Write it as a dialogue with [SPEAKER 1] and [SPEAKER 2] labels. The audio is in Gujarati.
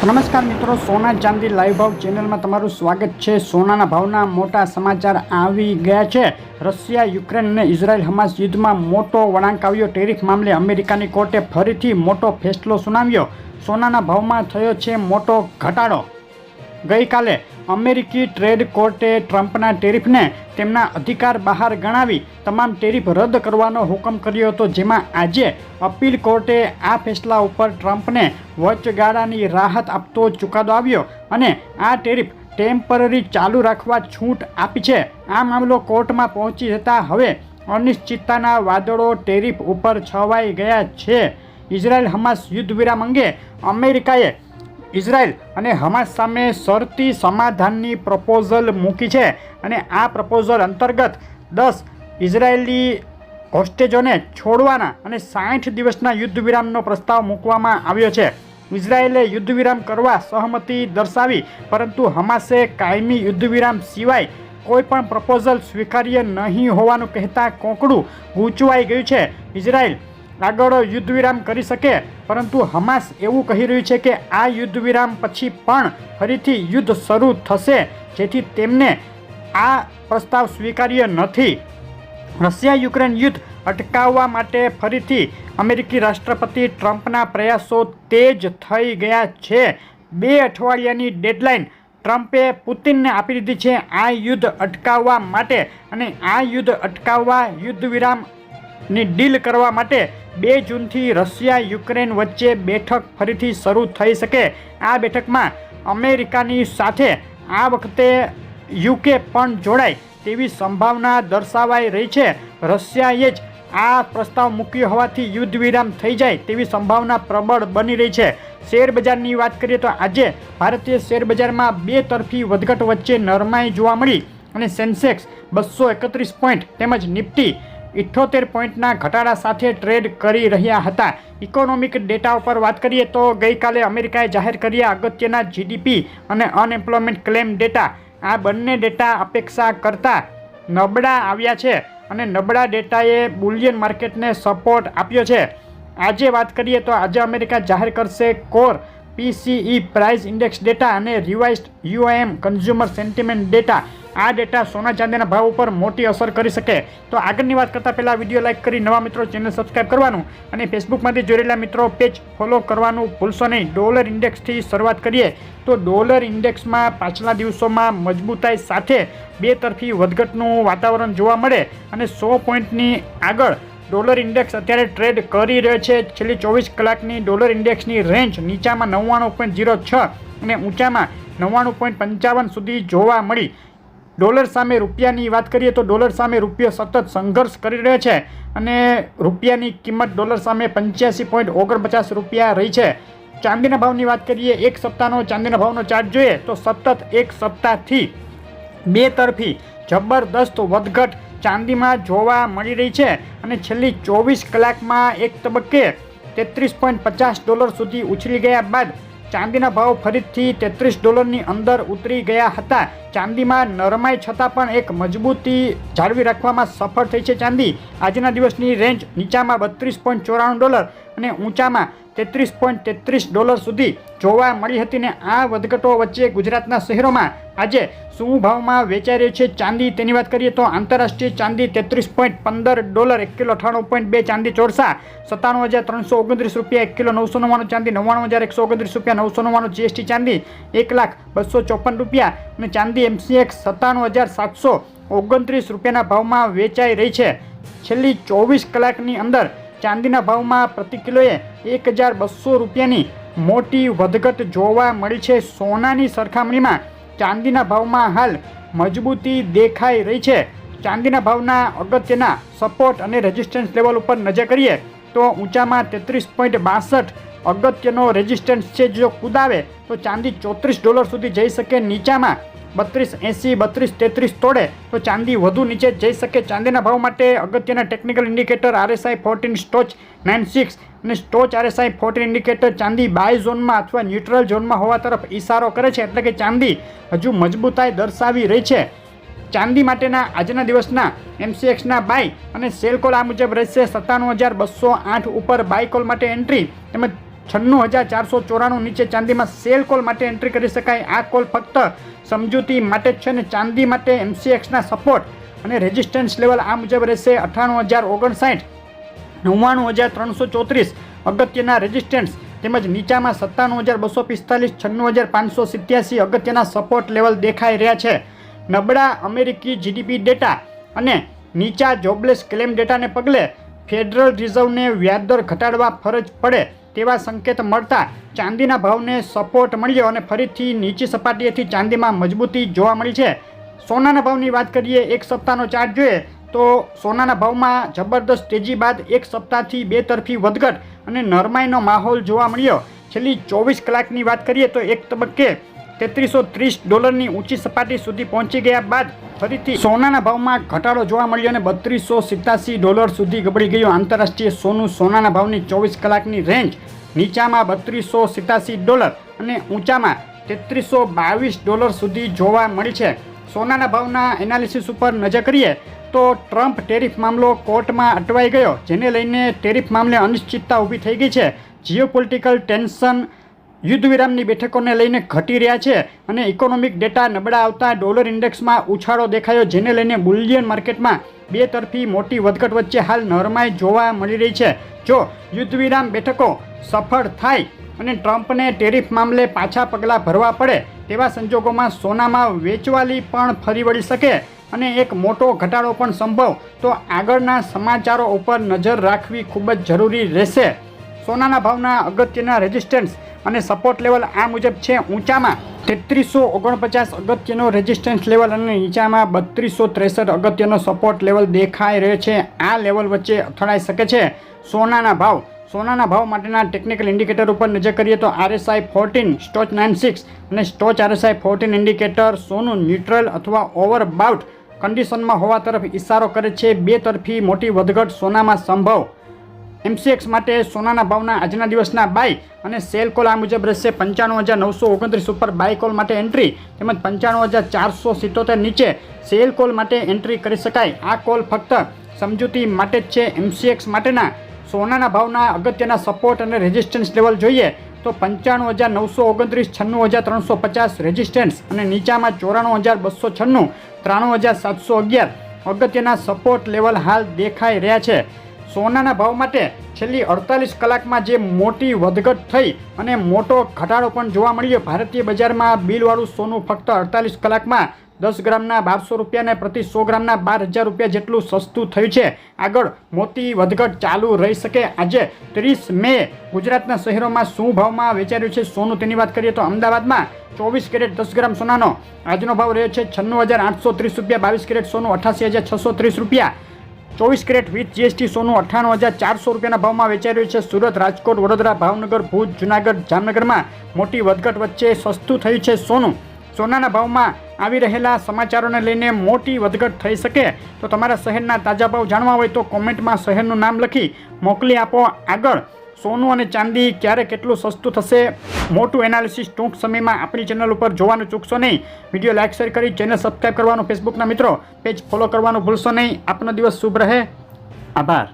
[SPEAKER 1] નમસ્કાર મિત્રો, સોના ચાંદી લાઈવ ભાવ ચેનલમાં તમારું સ્વાગત છે। સોનાના ભાવના મોટા સમાચાર આવી ગયા છે। રશિયા, યુક્રેન અને ઇઝરાયલ હમાસ યુદ્ધમાં મોટો વળાંક આવ્યો। ટેરિફ મામલે અમેરિકાની કોર્ટે ફરીથી મોટો ફેસલો સુનાવ્યો। સોનાના ભાવમાં થયો છે મોટો ઘટાડો। ગઈકાલે અમેરિકી ટ્રેડ કોર્ટે ટ્રમ્પના ટેરિફને તેમના અધિકાર બહાર ગણાવી તમામ ટેરિફ રદ કરવાનો હુકમ કર્યો હતો, જેમાં આજે અપીલ કોર્ટે આ ફેસલા ઉપર ટ્રમ્પને વચગાળાની રાહત આપતો ચુકાદો આવ્યો અને આ ટેરિફ ટેમ્પરરી ચાલુ રાખવા છૂટ આપી છે। આ મામલો કોર્ટમાં પહોંચી જતાં હવે અનિશ્ચિતતાના વાદળો ટેરિફ ઉપર છવાઈ ગયા છે। ઇઝરાયલ હમાસ યુદ્ધ વિરામ અંગે અમેરિકાએ ઇઝરાયલ અને હમાસ સામે શરતી સમાધાનની પ્રપોઝલ મૂકી છે અને આ પ્રપોઝલ અંતર્ગત 10 ઇઝરાયેલી હોસ્ટેજોને છોડવાના અને 60 દિવસના યુદ્ધ વિરામનો પ્રસ્તાવ મૂકવામાં આવ્યો છે। ઇઝરાયેલે યુદ્ધ વિરામ કરવા સહમતિ દર્શાવી, પરંતુ હમાસે કાયમી યુદ્ધ વિરામ સિવાય કોઈ પણ પ્રપોઝલ સ્વીકાર્ય નહીં હોવાનું કહેતા કોંકડું ગૂંચવાઈ ગયું છે। ઇઝરાયલ આગળ યુદ્ધ વિરામ કરી શકે, પરંતુ હમાસ એવું કહી રહ્યું છે કે આ યુદ્ધ વિરામ પછી પણ ફરીથી યુદ્ધ શરૂ થશે, જેથી તેમને આ પ્રસ્તાવ સ્વીકાર્ય નથી। રશિયા યુક્રેન યુદ્ધ અટકાવવા માટે ફરીથી અમેરિકી રાષ્ટ્રપતિ ટ્રમ્પના પ્રયાસો તેજ થઈ ગયા છે। 2 અઠવાડિયાની ડેડલાઇન ટ્રમ્પે પુતિનને આપી દીધી છે આ યુદ્ધ અટકાવવા માટે, અને આ યુદ્ધ અટકાવવા યુદ્ધ વિરામની ડીલ કરવા માટે 2 જૂનથી રશિયા યુક્રેન વચ્ચે બેઠક ફરીથી શરૂ થઈ શકે। આ બેઠકમાં અમેરિકાની સાથે આ વખતે યુકે પણ જોડાય તેવી સંભાવના દર્શાવાઈ રહી છે। રશિયાએ જ આ પ્રસ્તાવ મૂક્યો હોવાથી યુદ્ધ વિરામ થઈ જાય તેવી સંભાવના પ્રબળ બની રહી છે। શેર બજારની વાત કરીએ તો આજે ભારતીય શેર બજારમાં 2 તરફી વધઘટ વચ્ચે નરમાઈ જોવા મળી અને સેન્સેક્સ 231 પોઈન્ટ તેમજ નિફ્ટી 78 પોઈન્ટના ઘટાડા સાથે ટ્રેડ કરી રહ્યા હતા। ઇકોનોમિક ડેટા ઉપર વાત કરીએ તો ગઈકાલે અમેરિકાએ જાહેર કર્યા અગત્યના જીડીપી અને અનએમ્પ્લોયમેન્ટ ક્લેમ ડેટા। આ બંને ડેટા અપેક્ષા કરતાં નબળા આવ્યા છે અને નબળા ડેટાએ બુલિયન માર્કેટને સપોર્ટ આપ્યો છે। આજે વાત કરીએ તો આજે અમેરિકા જાહેર કરશે કોર પીસીઈ પ્રાઇસ ઇન્ડેક્સ ડેટા અને revised UM consumer sentiment data. આ ડેટા સોના ચાંદીના ભાવ ઉપર મોટી અસર કરી શકે। તો આગળની વાત કરતાં પહેલાં વિડીયો લાઇક કરી નવા મિત્રો ચેનલ સબસ્ક્રાઈબ કરવાનું અને ફેસબુકમાંથી જોઈ રહેલા મિત્રો પેજ ફોલો કરવાનું ભૂલશો નહીં। ડોલર ઇન્ડેક્સથી શરૂઆત કરીએ તો ડોલર ઇન્ડેક્સમાં પાછલા દિવસોમાં મજબૂતાઈ સાથે 2 તરફી વધઘટનું વાતાવરણ જોવા મળે અને 100 પોઈન્ટની આગળ ડોલર ઇન્ડેક્સ અત્યારે ટ્રેડ કરી રહ્યો છે। છેલ્લી 24 કલાકની ડોલર ઇન્ડેક્સની રેન્જ નીચામાં 99.06 અને ઊંચામાં 99.55 સુધી જોવા મળી। ડોલર સામે રૂપિયાની વાત કરીએ તો ડોલર સામે રૂપિયો સતત સંઘર્ષ કરી રહ્યો છે અને રૂપિયાની કિંમત ડોલર સામે 85.49 રૂપિયા રહી છે। ચાંદીના ભાવની વાત કરીએ, એક સપ્તાહનો ચાંદીના ભાવનો ચાર્ટ જોઈએ તો સતત એક સપ્તાહથી 2 તરફી જબરદસ્ત વધઘટ ચાંદીમાં જોવા મળી રહી છે અને છેલ્લી 24 કલાકમાં એક તબક્કે $33.50 સુધી ઉછળી ગયા બાદ ચાંદીના ભાવ ફરીથી $33ની અંદર ઉતરી ગયા હતા। ચાંદીમાં નરમાઈ છતાં પણ એક મજબૂતી જાળવી રાખવામાં સફળ થઈ છે। ચાંદી આજના દિવસની રેન્જ નીચામાં $32.94 અને ઊંચામાં $33.33 સુધી જોવા મળી હતી ને આ વધઘટો વચ્ચે ગુજરાતના શહેરોમાં આજે શું ભાવમાં વેચાઈ રહ્યું છે ચાંદી તેની વાત કરીએ તો આંતરરાષ્ટ્રીય ચાંદી $33.15 1 કિલો 98.2 ચાંદી ચોરસા 97,329 રૂપિયા 1 કિલો 999 ચાંદી 99,129 રૂપિયા 999 જીએસટી ચાંદી 1,02,54 રૂપિયા અને ચાંદી MCX 57,729 રૂપિયાના ભાવમાં વેચાઈ રહી છે। છેલ્લી 24 કલાકની અંદર ચાંદીના ભાવમાં પ્રતિ કિલોએ 1,200 રૂપિયાની મોટી વધઘટ જોવા મળી છે। સોનાની સરખામણીમાં ચાંદીના ભાવમાં હાલ મજબૂતી દેખાઈ રહી છે। ચાંદીના ભાવના અગત્યના સપોર્ટ અને રેઝિસ્ટન્સ લેવલ ઉપર નજર કરીએ તો ઊંચામાં 33.62 અગત્યનો રેઝિસ્ટન્સ છે। જો કુદાવે તો ચાંદી $34 સુધી જઈ શકે, નીચામાં 32.80 32.33 તોડે તો ચાંદી વધુ નીચે જઈ શકે। ચાંદીના ભાવ માટે અગત્યના ટેકનિકલ ઇન્ડિકેટર RSI 14 સ્ટોચ 96 અને સ્ટોચ RSI 14 ઇન્ડિકેટર ચાંદી બાય ઝોનમાં અથવા ન્યુટ્રલ ઝોનમાં હોવા તરફ ઇશારો કરે છે, એટલે કે ચાંદી હજુ મજબૂતાઈ દર્શાવી રહી છે। ચાંદી માટેના આજના દિવસના MCXના બાય અને સેલ કોલ આ મુજબ રહેશે। 97,208 ઉપર બાય કોલ માટે એન્ટ્રી તેમજ 96,494 નીચે ચાંદીમાં સેલ કોલ માટે એન્ટ્રી કરી શકાય. આ કોલ ફક્ત સમજૂતી માટે જ છે અને ચાંદી માટે MCXના સપોર્ટ અને રેઝિસ્ટન્સ લેવલ આ મુજબ રહેશે: 98,059, 99,334 અગત્યના રેઝિસ્ટન્સ, તેમજ નીચામાં 97,245, 96,587 અગત્યના સપોર્ટ લેવલ દેખાઈ રહ્યા છે. નબળા અમેરિકી GDP ડેટા અને નીચા જોબલેસ ક્લેમ ડેટાને પગલે ફેડરલ રિઝર્વને વ્યાજદર ઘટાડવા ફરજ પડે તેવા સંકેત મળતા ચાંદીના ભાવને સપોર્ટ મળ્યો અને ફરીથી નીચી સપાટીએથી ચાંદીમાં મજબૂતી જોવા મળી છે. સોનાના ભાવની વાત કરીએ, એક સપ્તાહનો ચાર્ટ જોઈએ તો સોનાના ભાવમાં જબરદસ્ત તેજી બાદ એક સપ્તાહથી બે તરફી વધઘટ અને નરમાઈનો માહોલ જોવા મળ્યો. છેલ્લી 24 કલાકની વાત કરીએ તો એક તબક્કે $3330 ઊંચી સપાટી સુધી પહોંચી ગયા બાદ ફરીથી સોનાના ભાવમાં ઘટાડો જોવા મળ્યો અને $3287 સુધી ગબડી ગયો. આંતરરાષ્ટ્રીય સોનાના ભાવની 24 કલાકની રેન્જ નીચામાં $3287 અને ઊંચામાં $3322 સુધી જોવા મળી છે. સોનાના ભાવના એનાલિસિસ ઉપર નજર કરીએ તો ટ્રમ્પ ટેરિફ મામલો કોર્ટમાં અટવાઈ ગયો, જેને લઈને ટેરિફ મામલે અનિશ્ચિતતા ઊભી થઈ ગઈ છે. જીઓપોલિટિકલ ટેન્શન યુદ્ધ વિરામની બેઠકોને લઈને ઘટી રહ્યા છે અને ઇકોનોમિક ડેટા નબળા આવતા ડોલર ઇન્ડેક્સમાં ઉછાળો દેખાયો, જેને લઈને બુલિયન માર્કેટમાં બે તરફી મોટી વધઘટ વચ્ચે હાલ નરમાઈ જોવા મળી રહી છે. જો યુદ્ધ વિરામ બેઠકો સફળ થાય અને ટ્રમ્પને ટેરિફ મામલે પાછા પગલાં ભરવા પડે તેવા સંજોગોમાં સોનામાં વેચવાલી પણ ફરી વળી શકે અને એક મોટો ઘટાડો પણ સંભવ. તો આગળના સમાચારો ઉપર નજર રાખવી ખૂબ જ જરૂરી રહેશે. સોનાના ભાવના અગત્યના રેઝિસ્ટન્સ અને સપોર્ટ લેવલ આ મુજબ છે: ઊંચામાં 3349 અગત્યનો રેઝિસ્ટન્સ લેવલ અને નીચામાં 3263 અગત્યનો સપોર્ટ લેવલ દેખાઈ રહ્યો છે. આ લેવલ વચ્ચે અથડાઈ શકે છે. સોનાના ભાવ માટેના ટેકનિકલ ઇન્ડિકેટર ઉપર નજર કરીએ તો RSI 14, સ્ટોચ 96 અને સ્ટોચ RSI 14 ઇન્ડિકેટર સોનું ન્યુટ્રલ અથવા ઓવરબાઉટ કન્ડિશનમાં હોવા તરફ ઇશારો કરે છે. બે તરફી મોટી વધઘટ સોનામાં સંભવ. MCX માટે સોનાના ભાવના આજના દિવસના બાય અને સેલ કોલ આ મુજબ રહેશે: 95,929 ઉપર બાય કોલ માટે એન્ટ્રી તેમજ 95,477 નીચે સેલ કોલ માટે એન્ટ્રી કરી શકાય. આ કોલ ફક્ત સમજૂતી માટે જ છે. MCX માટેના સોનાના ભાવના અગત્યના સપોર્ટ અને રેઝિસ્ટન્સ લેવલ જોઈએ તો 95,929, 96,350 રેઝિસ્ટન્સ અને નીચામાં 94,296, 93,711 અગત્યના સપોર્ટ લેવલ હાલ દેખાઈ રહ્યા છે. સોનાના ભાવ માટે છેલ્લી 48 કલાકમાં જે મોટી વધઘટ થઈ અને મોટો ઘટાડો પણ જોવા મળ્યો. ભારતીય બજારમાં બિલવાળું સોનું ફક્ત 48 કલાકમાં 10 ગ્રામના ₹1200 અને પ્રતિ 100 ગ્રામના ₹12,000 જેટલું સસ્તું થયું છે. આગળ મોટી વધઘટ ચાલુ રહી શકે. આજે 30 મે ગુજરાતના શહેરોમાં શું ભાવમાં વેચાઈ રહ્યું છે સોનું તેની વાત કરીએ તો અમદાવાદમાં 24 કેરેટ 10 ગ્રામ સોનાનો આજનો ભાવ રહ્યો છે ₹96,830, 22 કેરેટ સોનું ₹88,630, 24 કેરેટ વિથ GST સોનું ₹98,400 ભાવમાં વેચાઈ રહ્યું છે. સુરત, રાજકોટ, વડોદરા, ભાવનગર, ભુજ, જુનાગઢ, જામનગરમાં મોટી વધઘટ વચ્ચે સસ્તું થયું છે સોનું. સોનાના ભાવમાં આવી રહેલા સમાચારોને લઈને મોટી વધઘટ થઈ શકે. તો તમારા શહેરના તાજા ભાવ જાણવા હોય તો કોમેન્ટમાં શહેરનું નામ લખી મોકલી આપો. આગળ સોનું અને ચાંદી ક્યારે કેટલું સસ્તું થશે, મોટું એનાલિસિસ ટૂંક સમયમાં આપણી ચેનલ ઉપર જોવાનું ચૂકશો નહીં. વિડીયો લાઇક શેર કરી ચેનલ સબસ્ક્રાઈબ કરવાનું, ફેસબુકના મિત્રો પેજ ફોલો કરવાનું ભૂલશો નહીં. આપનો દિવસ શુભ રહે. આભાર.